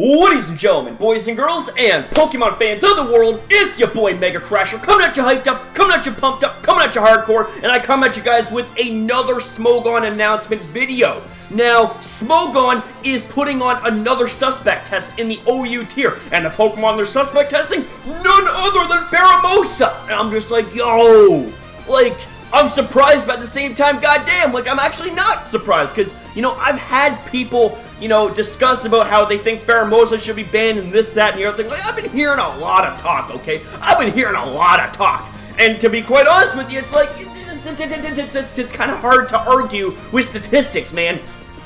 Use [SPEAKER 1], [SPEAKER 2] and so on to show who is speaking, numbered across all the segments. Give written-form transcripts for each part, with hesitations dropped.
[SPEAKER 1] Ladies and gentlemen, boys and girls, and Pokemon fans of the world, it's your boy MegaCrasher, coming at you hyped up, coming at you pumped up, coming at you hardcore, and I come at you guys with another Smogon announcement video. Now, Smogon is putting on another suspect test in the OU tier, and the Pokemon they're suspect testing, none other than Pheromosa. And I'm just like, yo, like, I'm surprised, but at the same time, goddamn, like, I'm actually not surprised, because, you know, I've had people, you know, discuss about how they think Pheromosa should be banned and this, that, and the other thing. Like, I've been hearing a lot of talk, okay? I've been hearing a lot of talk. And to be quite honest with you, it's like, it's kind of hard to argue with statistics, man.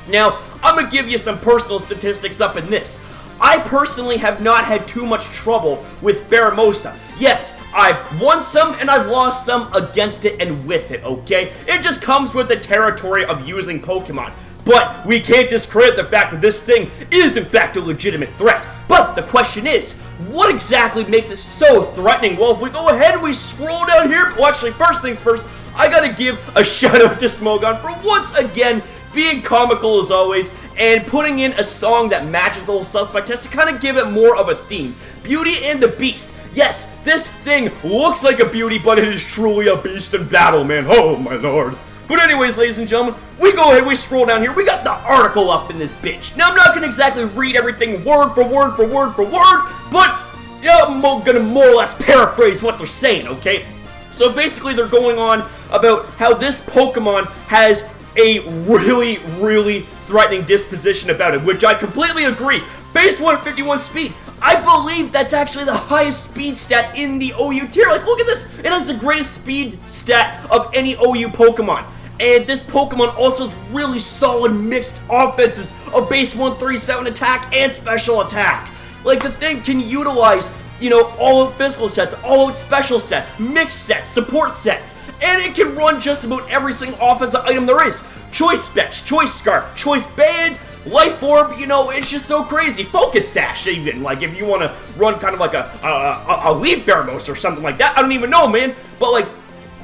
[SPEAKER 1] Now, I'm gonna give you some personal statistics up in this. I personally have not had too much trouble with Pheromosa. Yes, I've won some and I've lost some against it and with it, okay? It just comes with the territory of using Pokemon. But we can't discredit the fact that this thing is in fact a legitimate threat. But the question is, what exactly makes it so threatening? Well, if we go ahead and we scroll down here, well, actually, first things first, I gotta give a shout out to Smogon for once again being comical as always, and putting in a song that matches the whole suspect test to kind of give it more of a theme. Beauty and the Beast. Yes, this thing looks like a beauty, but it is truly a beast in battle, man. Oh, my lord. But anyways, ladies and gentlemen, we go ahead, we scroll down here, we got the article up in this bitch. Now, I'm not gonna exactly read everything word for word for word for word, but yeah, I'm gonna more or less paraphrase what they're saying, okay? So basically, they're going on about how this Pokemon has a really threatening disposition about it, which I completely agree. Base 151 speed, I believe that's actually the highest speed stat in the OU tier. Like, look at this, it has the greatest speed stat of any OU Pokemon. And this Pokemon also has really solid mixed offenses of base 137 attack and special attack. Like, the thing can utilize, you know, all out physical sets, all out special sets, mixed sets, support sets, and it can run just about every single offensive item there is. Choice Specs, Choice Scarf, Choice Band, Life Orb, you know, it's just so crazy. Focus Sash even, like if you want to run kind of like a lead Pheromosa or something like that. I don't even know, man, but like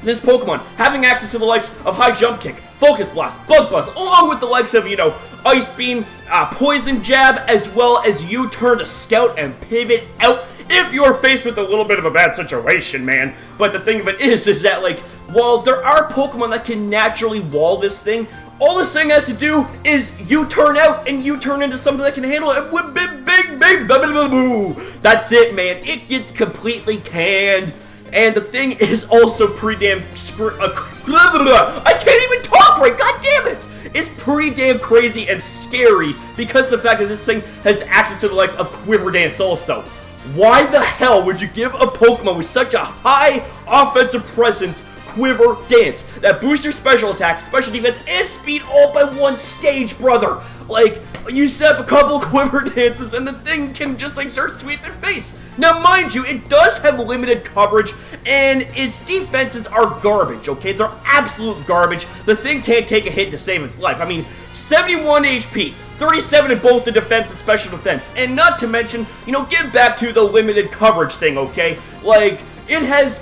[SPEAKER 1] this Pokemon having access to the likes of High Jump Kick, Focus Blast, Bug Buzz, along with the likes of, you know, Ice Beam, Poison Jab, as well as U-Turn to Scout and Pivot Out if you're faced with a little bit of a bad situation, man. But the thing of it is that, like, while there are Pokemon that can naturally wall this thing, all this thing has to do is U-turn out and U-turn into something that can handle it with big, boo. That's it, man. It gets completely canned. And the thing is also pretty damn I can't even talk right, god damn it! It's pretty damn crazy and scary because of the fact that this thing has access to the likes of Quiver Dance also. Why the hell would you give a Pokemon with such a high offensive presence Quiver Dance that boosts your special attack, special defense, and speed all by one stage, brother? Like, you set up a couple Quiver Dances and the thing can just like start sweeping face. Now, mind you, it does have limited coverage and its defenses are garbage, okay? They're absolute garbage. The thing can't take a hit to save its life. I mean, 71 HP. 37 in both the defense and special defense. And not to mention, you know, get back to the limited coverage thing, okay? Like, it has,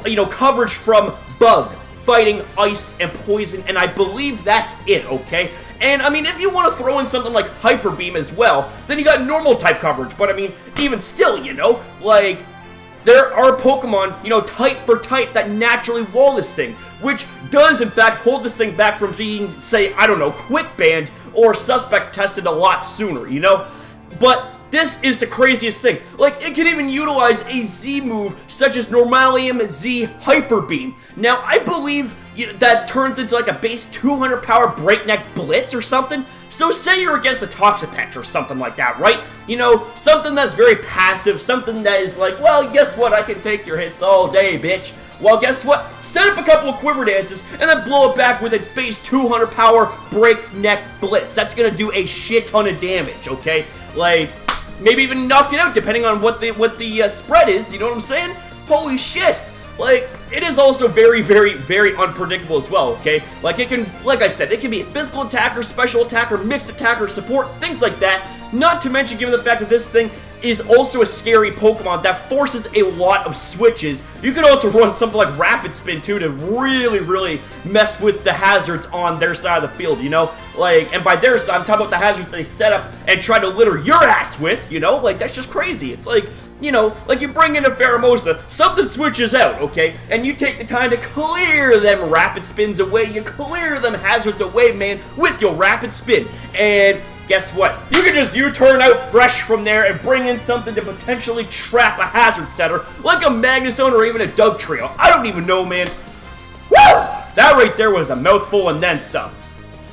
[SPEAKER 1] you know, coverage from Bug, Fighting, Ice, and Poison, and I believe that's it, okay? And, I mean, if you want to throw in something like Hyper Beam as well, then you got normal type coverage. But, I mean, even still, you know, like, there are Pokemon, you know, type for type that naturally wall this thing, which does, in fact, hold this thing back from being, say, I don't know, quick banned or suspect tested a lot sooner, you know? But this is the craziest thing. Like, it can even utilize a Z move such as Normalium Z Hyper Beam. Now, I believe that turns into like a base 200 power Breakneck Blitz or something. So say you're against a Toxapex or something like that, right? You know, something that's very passive, something that is like, well, guess what? I can take your hits all day, bitch. Well, guess what? Set up a couple of Quiver Dances and then blow it back with a base 200 power Breakneck Blitz. That's gonna do a shit ton of damage, okay? Like, maybe even knock it out depending on what the spread is, you know what I'm saying? Holy shit! Like, it is also very unpredictable as well, okay? Like, it can, like I said, it can be a physical attacker, special attacker, mixed attacker, support, things like that. Not to mention, given the fact that this thing is also a scary Pokemon that forces a lot of switches. You can also run something like Rapid Spin too to really mess with the hazards on their side of the field, you know? Like, and by their side, I'm talking about the hazards they set up and try to litter your ass with, you know? Like, that's just crazy. It's like, you know, like you bring in a Pheromosa, something switches out, okay? And you take the time to clear them Rapid Spins away, you clear them hazards away, man, with your Rapid Spin. And guess what? You can just U-turn out fresh from there and bring in something to potentially trap a hazard setter, like a Magnezone or even a Dugtrio. I don't even know, man. Woo! That right there was a mouthful and then some.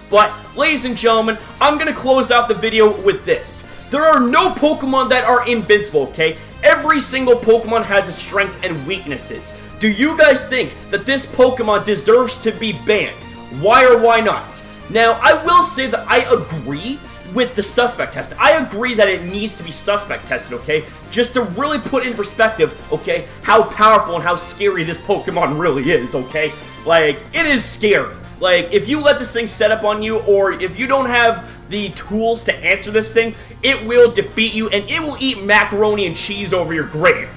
[SPEAKER 1] But, ladies and gentlemen, I'm gonna close out the video with this. There are no Pokemon that are invincible, okay? Every single Pokemon has its strengths and weaknesses. Do you guys think that this Pokemon deserves to be banned? Why or why not? Now, I will say that I agree with the suspect test. I agree that it needs to be suspect tested, okay? Just to really put in perspective, okay, how powerful and how scary this Pokemon really is, okay? Like, it is scary. Like, if you let this thing set up on you, or if you don't have the tools to answer this thing, it will defeat you, and it will eat macaroni and cheese over your grave.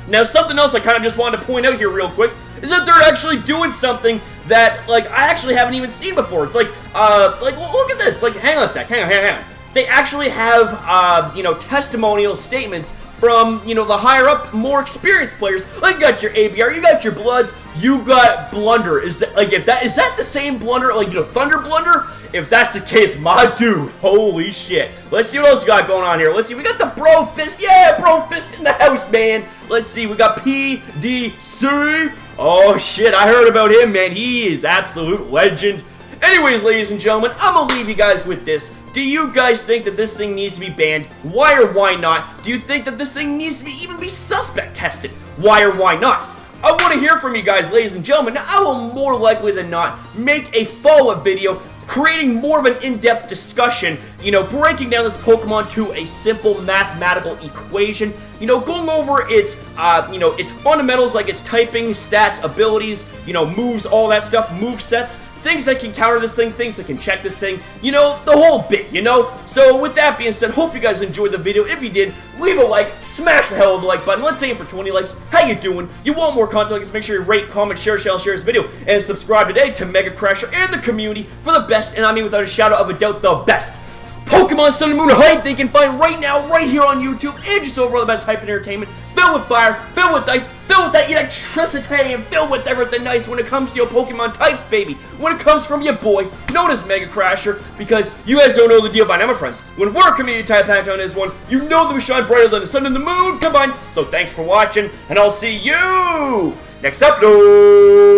[SPEAKER 1] Now, something else I kind of just wanted to point out here real quick is that they're actually doing something that, like, I actually haven't even seen before. It's like, look at this. Like, hang on a sec. Hang on. They actually have, you know, testimonial statements from, you know, the higher up, more experienced players. Like, you got your ABR, you got your Bloods, you got Blunder. Is that the same Blunder, like, you know, Thunder Blunder? If that's the case, my dude, holy shit. Let's see what else we got going on here. Let's see, we got the Bro Fist. Yeah, Bro Fist in the house, man. Let's see, we got PDC. Oh, shit, I heard about him, man. He is absolute legend. Anyways, ladies and gentlemen, I'm gonna leave you guys with this. Do you guys think that this thing needs to be banned? Why or why not? Do you think that this thing needs to even be suspect tested? Why or why not? I want to hear from you guys, ladies and gentlemen. Now, I will more likely than not make a follow-up video creating more of an in-depth discussion, you know, breaking down this Pokemon to a simple mathematical equation, you know, going over its, you know, its fundamentals like its typing, stats, abilities, you know, moves, all that stuff, move sets, things that can counter this thing, things that can check this thing, you know, the whole bit, you know? So, with that being said, hope you guys enjoyed the video. If you did, leave a like, smash the hell out of the like button. Let's aim for 20 likes. How you doing? You want more content like this, make sure you rate, comment, share this video, and subscribe today to MegaCrasher and the community for the best, and I mean without a shadow of a doubt, the best Pokemon Sun and Moon hype they can find right now, right here on YouTube, and just overall the best hype and entertainment, filled with fire, filled with ice, filled with that electricity, and filled with everything nice when it comes to your Pokemon types, baby. When it comes from your boy, known as MegaCrasher, because you guys don't know the deal by now, my friends. When we're community type packed on this one, you know that we shine brighter than the sun and the moon combined. So thanks for watching, and I'll see you next upload.